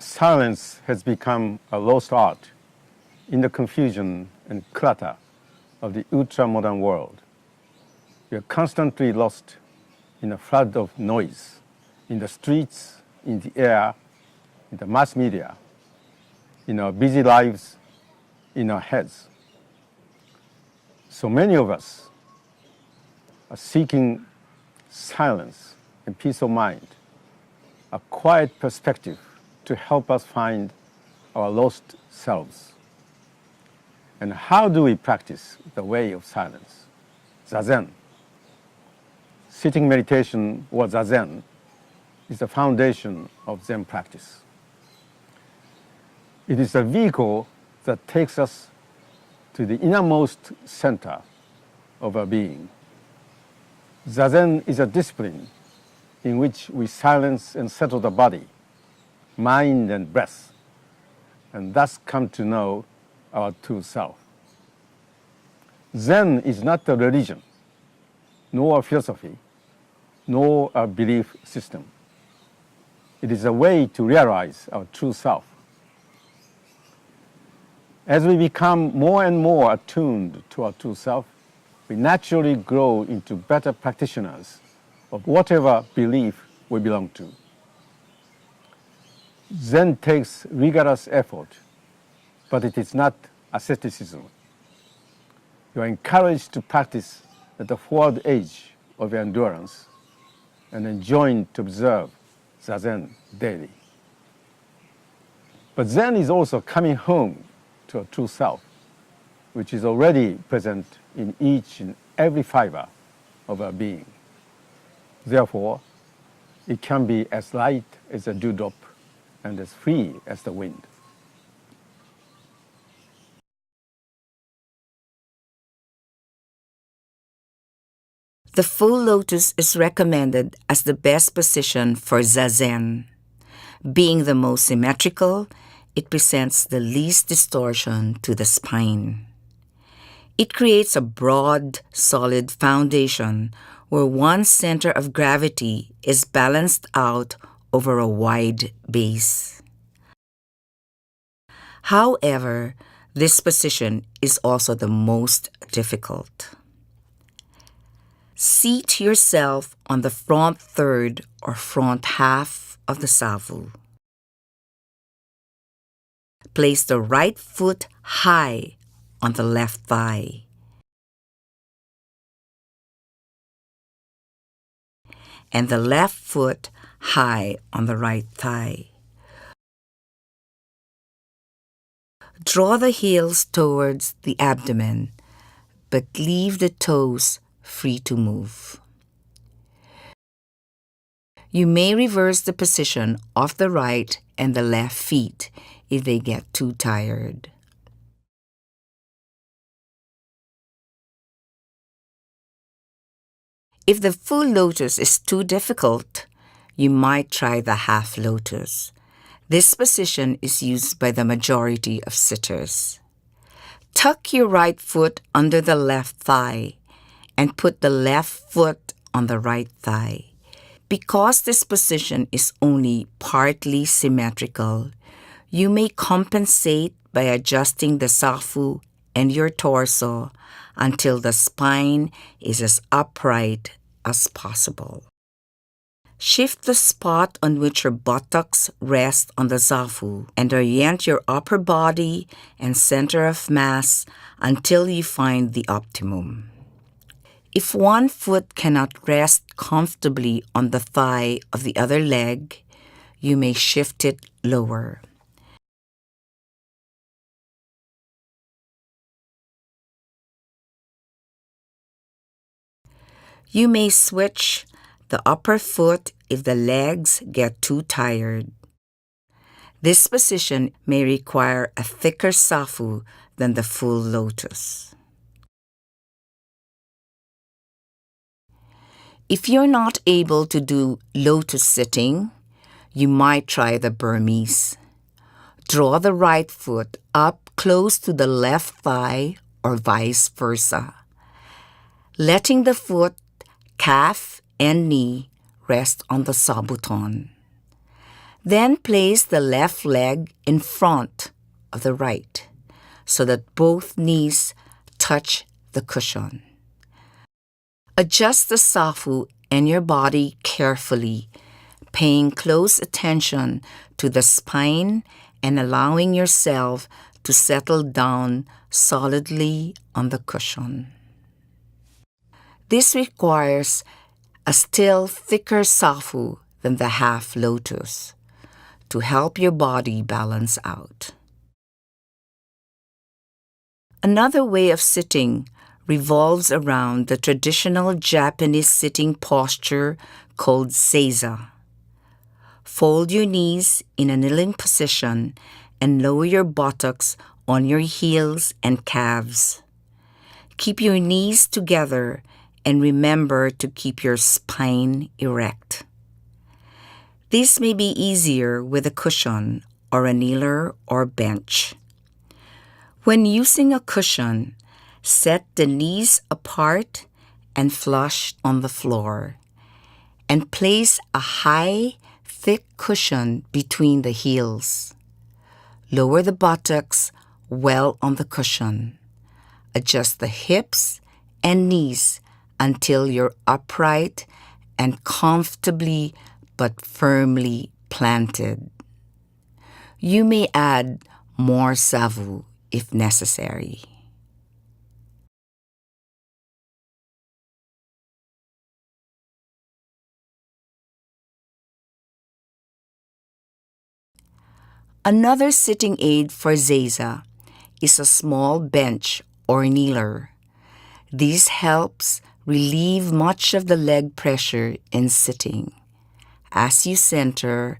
silence has become a lost art in the confusion and clutter of the ultra-modern world. We are constantly lost in a flood of noise, in the streets, in the air, in the mass media, in our busy lives, in our heads. So many of us are seeking silence and peace of mind, a quiet perspective to help us find our lost selves. And how do we practice the way of silence? Zazen. Sitting meditation or Zazen is the foundation of Zen practice. It is a vehicle that takes us to the innermost center of our being. Zazen is a discipline in which we silence and settle the body, mind and breath, and thus come to know our true self. Zen is not a religion, nor a philosophy, nor a belief system. It is a way to realize our true self. As we become more and more attuned to our true self, we naturally grow into better practitioners of whatever belief we belong to. Zen takes rigorous effort, but it is not asceticism. You are encouraged to practice at the forward age of your endurance and enjoined to observe Zazen daily. But Zen is also coming home to a true self, which is already present in each and every fiber of our being. Therefore, it can be as light as a dewdrop and as free as the wind. The full lotus is recommended as the best position for Zazen. Being the most symmetrical, it presents the least distortion to the spine. It creates a broad, solid foundation where one center of gravity is balanced out over a wide base. However, this position is also the most difficult. Seat yourself on the front third or front half of the savu. Place the right foot high on the left thigh. And the left foot high on the right thigh. Draw the heels towards the abdomen, but leave the toes free to move. You may reverse the position of the right and the left feet if they get too tired. If the full lotus is too difficult, you might try the half lotus. This position is used by the majority of sitters. Tuck your right foot under the left thigh and put the left foot on the right thigh. Because this position is only partly symmetrical, you may compensate by adjusting the safu and your torso until the spine is as upright as possible. Shift the spot on which your buttocks rest on the zafu and orient your upper body and center of mass until you find the optimum. If one foot cannot rest comfortably on the thigh of the other leg, you may shift it lower. You may switch the upper foot if the legs get too tired. This position may require a thicker safu than the full lotus. If you're not able to do lotus sitting, you might try the Burmese. Draw the right foot up close to the left thigh or vice versa, letting the foot, calf, and knee rest on the sabuton. Then place the left leg in front of the right so that both knees touch the cushion. Adjust the zafu and your body carefully, paying close attention to the spine and allowing yourself to settle down solidly on the cushion. This requires a still thicker zafu than the half lotus to help your body balance out. Another way of sitting revolves around the traditional Japanese sitting posture called Seiza. Fold your knees in a kneeling position and lower your buttocks on your heels and calves. Keep your knees together and remember to keep your spine erect. This may be easier with a cushion or a kneeler or bench. When using a cushion, set the knees apart and flush on the floor, and place a high, thick cushion between the heels. Lower the buttocks well on the cushion. Adjust the hips and knees until you're upright and comfortably but firmly planted. You may add more zafu if necessary. Another sitting aid for Seiza is a small bench or kneeler. This helps relieve much of the leg pressure in sitting as you center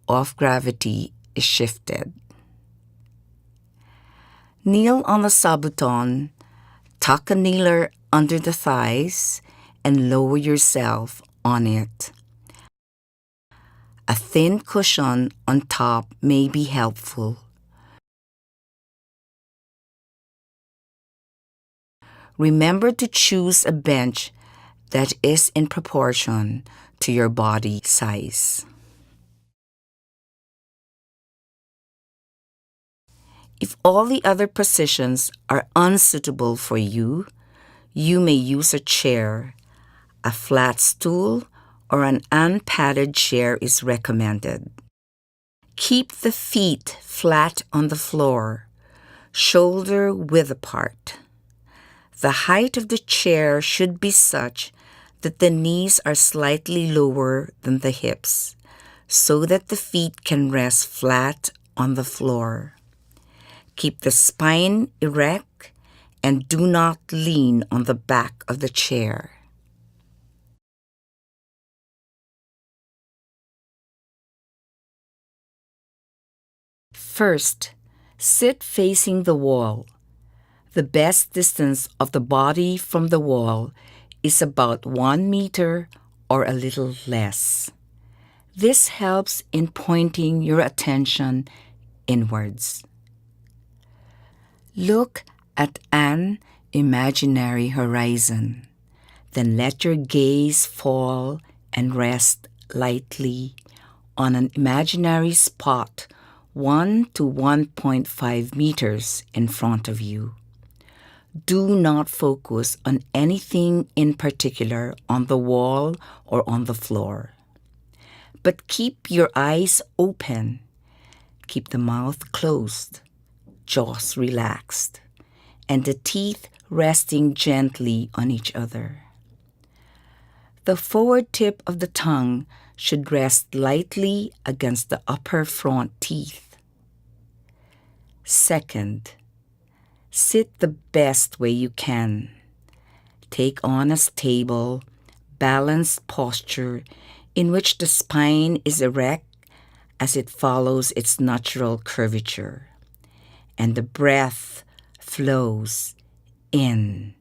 of gravity is shifted. Kneel on the zabuton, tuck a kneeler under the thighs, and lower yourself on it. A thin cushion on top may be helpful. Remember to choose a bench that is in proportion to your body size. If all the other positions are unsuitable for you, you may use a chair. A flat stool or an unpadded chair is recommended. Keep the feet flat on the floor, shoulder width apart. The height of the chair should be such that the knees are slightly lower than the hips, so that the feet can rest flat on the floor. Keep the spine erect and do not lean on the back of the chair. First, sit facing the wall. The best distance of the body from the wall is about 1 meter or a little less. This helps in pointing your attention inwards. Look at an imaginary horizon. Then let your gaze fall and rest lightly on an imaginary spot 1 to 1.5 meters in front of you. Do not focus on anything in particular on the wall or on the floor. But keep your eyes open. Keep the mouth closed, jaws relaxed, and the teeth resting gently on each other. The forward tip of the tongue should rest lightly against the upper front teeth. Second, sit the best way you can. Take on a stable, balanced posture in which the spine is erect as it follows its natural curvature, and the breath flows in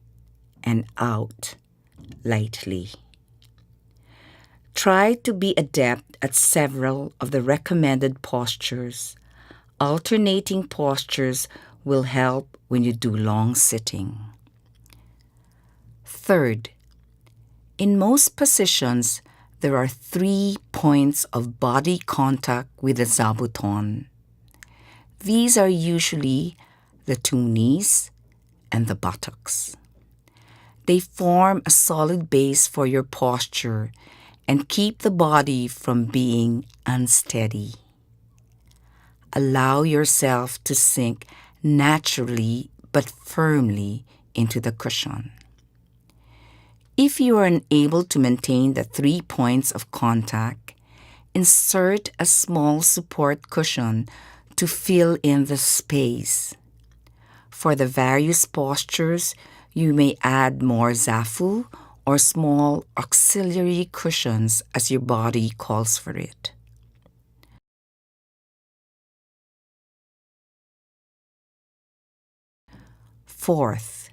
and out lightly. Try to be adept at several of the recommended postures. Alternating postures will help when you do long sitting. Third, in most positions, there are 3 points of body contact with the zabuton. These are usually the 2 knees and the buttocks. They form a solid base for your posture and keep the body from being unsteady. Allow yourself to sink naturally but firmly into the cushion. If you are unable to maintain the 3 points of contact, insert a small support cushion to fill in the space. For the various postures, you may add more zafu or small auxiliary cushions as your body calls for it. Fourth,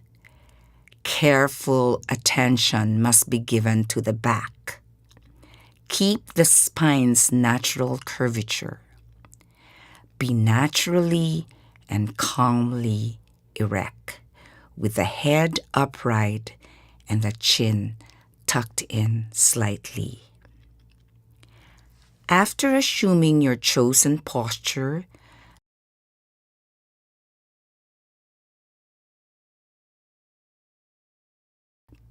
careful attention must be given to the back. Keep the spine's natural curvature. Be naturally and calmly erect, with the head upright and the chin tucked in slightly. After assuming your chosen posture,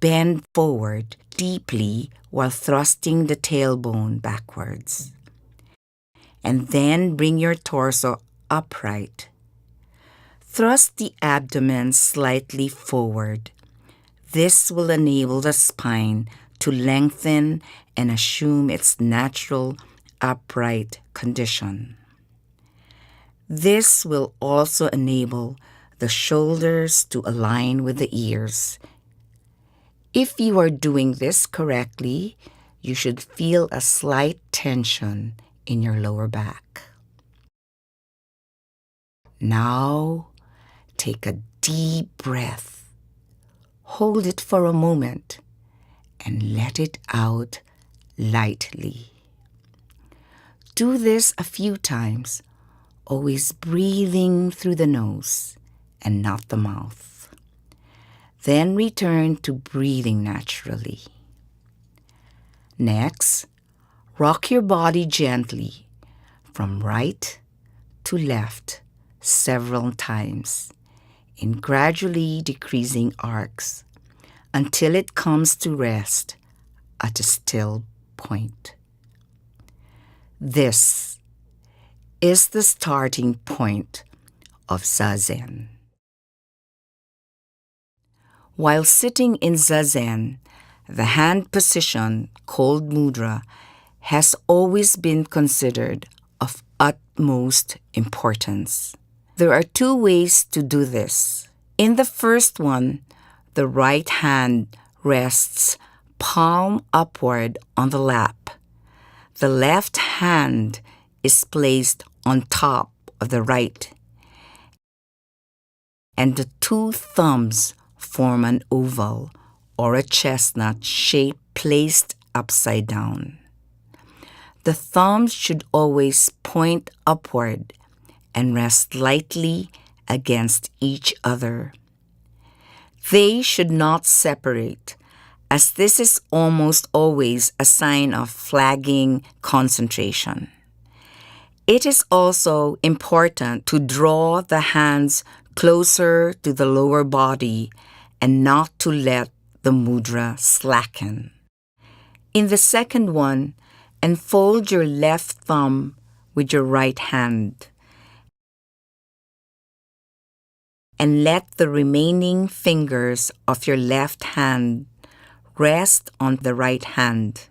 bend forward deeply while thrusting the tailbone backwards. And then bring your torso upright. Thrust the abdomen slightly forward. This will enable the spine to lengthen and assume its natural upright condition. This will also enable the shoulders to align with the ears. If you are doing this correctly, you should feel a slight tension in your lower back. Now, take a deep breath. Hold it for a moment and let it out lightly. Do this a few times, always breathing through the nose and not the mouth. Then return to breathing naturally. Next, rock your body gently from right to left several times in gradually decreasing arcs until it comes to rest at a still point. This is the starting point of Zazen. While sitting in Zazen, the hand position, called mudra, has always been considered of utmost importance. There are 2 ways to do this. In the first one, the right hand rests palm upward on the lap. The left hand is placed on top of the right, and the 2 thumbs form an oval or a chestnut shape placed upside down. The thumbs should always point upward and rest lightly against each other. They should not separate, as this is almost always a sign of flagging concentration. It is also important to draw the hands closer to the lower body and not to let the mudra slacken. In the second one, enfold your left thumb with your right hand and let the remaining fingers of your left hand rest on the right hand.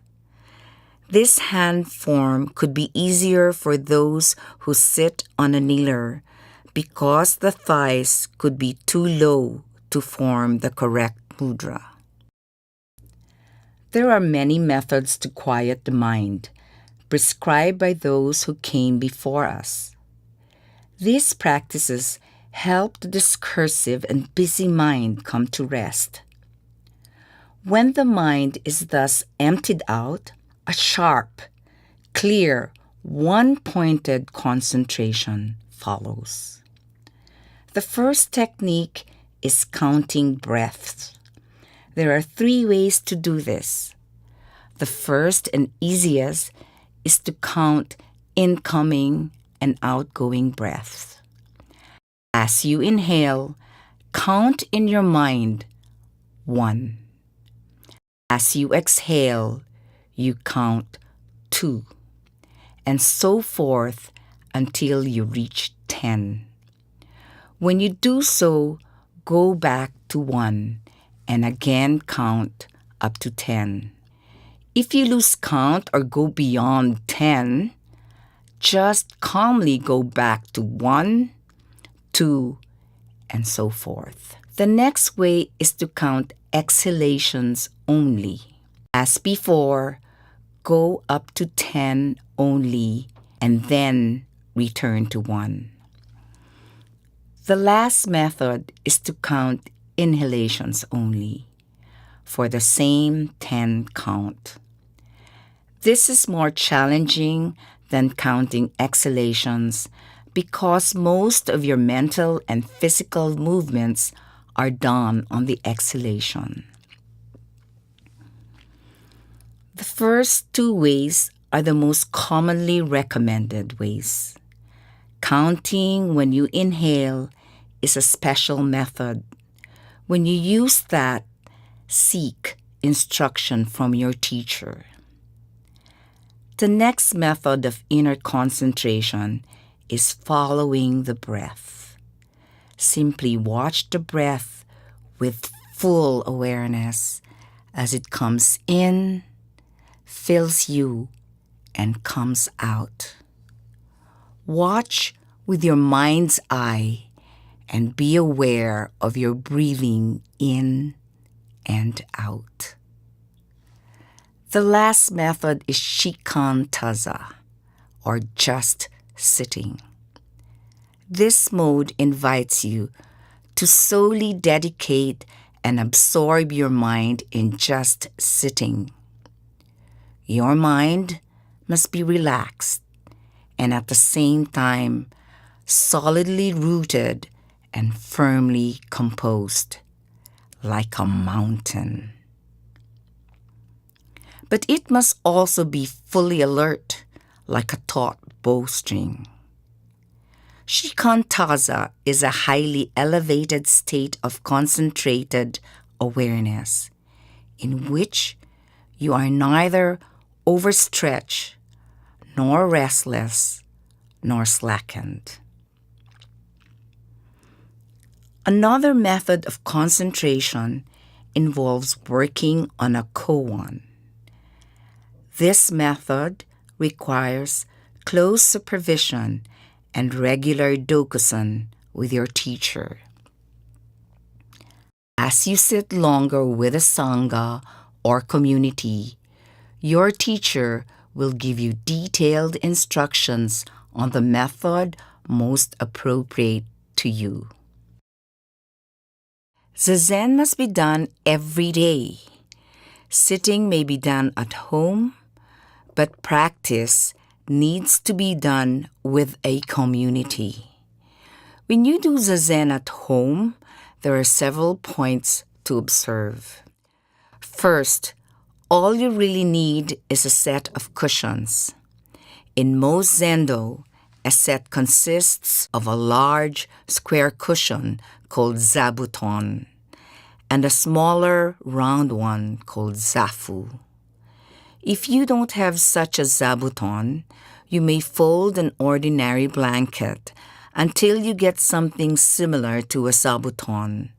This hand form could be easier for those who sit on a kneeler because the thighs could be too low to form the correct mudra. There are many methods to quiet the mind, prescribed by those who came before us. These practices help the discursive and busy mind come to rest. When the mind is thus emptied out, a sharp, clear, one-pointed concentration follows. The first technique is counting breaths. There are 3 ways to do this. The first and easiest is to count incoming and outgoing breaths. As you inhale, count in your mind 1. As you exhale, you count 2, and so forth until you reach 10. When you do so, go back to 1 and again count up to 10. If you lose count or go beyond 10, just calmly go back to 1, 2, and so forth. The next way is to count exhalations only. As before, go up to 10 only and then return to 1. The last method is to count inhalations only for the same 10 count. This is more challenging than counting exhalations because most of your mental and physical movements are done on the exhalation. The first 2 ways are the most commonly recommended ways. Counting when you inhale is a special method. When you use that, seek instruction from your teacher. The next method of inner concentration is following the breath. Simply watch the breath with full awareness as it comes in, fills you, and comes out. Watch with your mind's eye and be aware of your breathing in and out. The last method is shikantaza, or just sitting. This mode invites you to solely dedicate and absorb your mind in just sitting. Your mind must be relaxed and at the same time solidly rooted and firmly composed, like a mountain. But it must also be fully alert, like a taut bowstring. Shikantaza is a highly elevated state of concentrated awareness, in which you are neither overstretched, nor restless, nor slackened. Another method of concentration involves working on a koan. This method requires close supervision and regular dokusan with your teacher. As you sit longer with a sangha or community, your teacher will give you detailed instructions on the method most appropriate to you. Zazen must be done every day. Sitting may be done at home, but practice needs to be done with a community. When you do Zazen at home, there are several points to observe. First, all you really need is a set of cushions. In most Zendo, a set consists of a large square cushion called zabuton and a smaller round one called zafu. If you don't have such a zabuton, you may fold an ordinary blanket until you get something similar to a zabuton.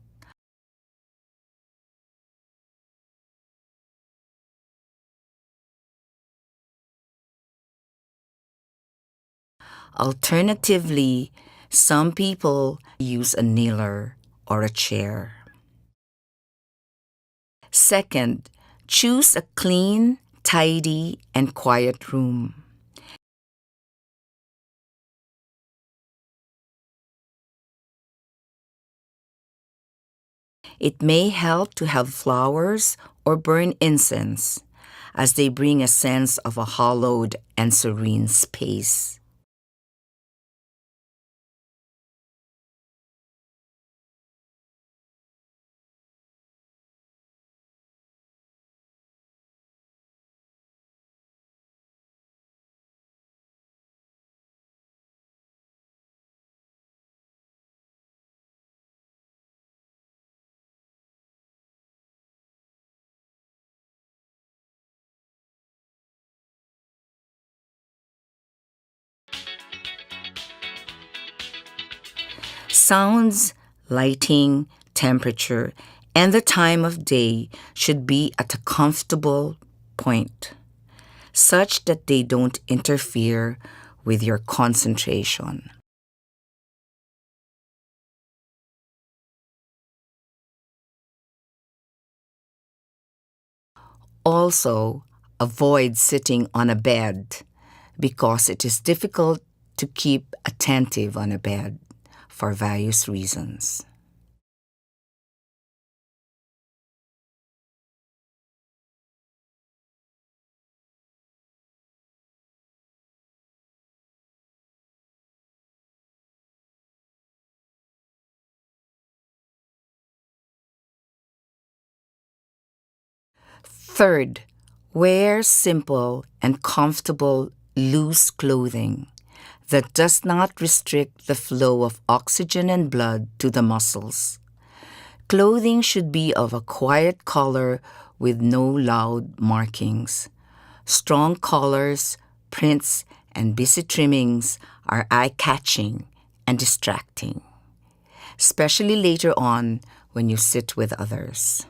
Alternatively, some people use a kneeler or a chair. Second, choose a clean, tidy, and quiet room. It may help to have flowers or burn incense, as they bring a sense of a hallowed and serene space. Sounds, lighting, temperature, and the time of day should be at a comfortable point, such that they don't interfere with your concentration. Also, avoid sitting on a bed because it is difficult to keep attentive on a bed for various reasons. Third, wear simple and comfortable loose clothing that does not restrict the flow of oxygen and blood to the muscles. Clothing should be of a quiet color with no loud markings. Strong colors, prints, and busy trimmings are eye-catching and distracting, especially later on when you sit with others.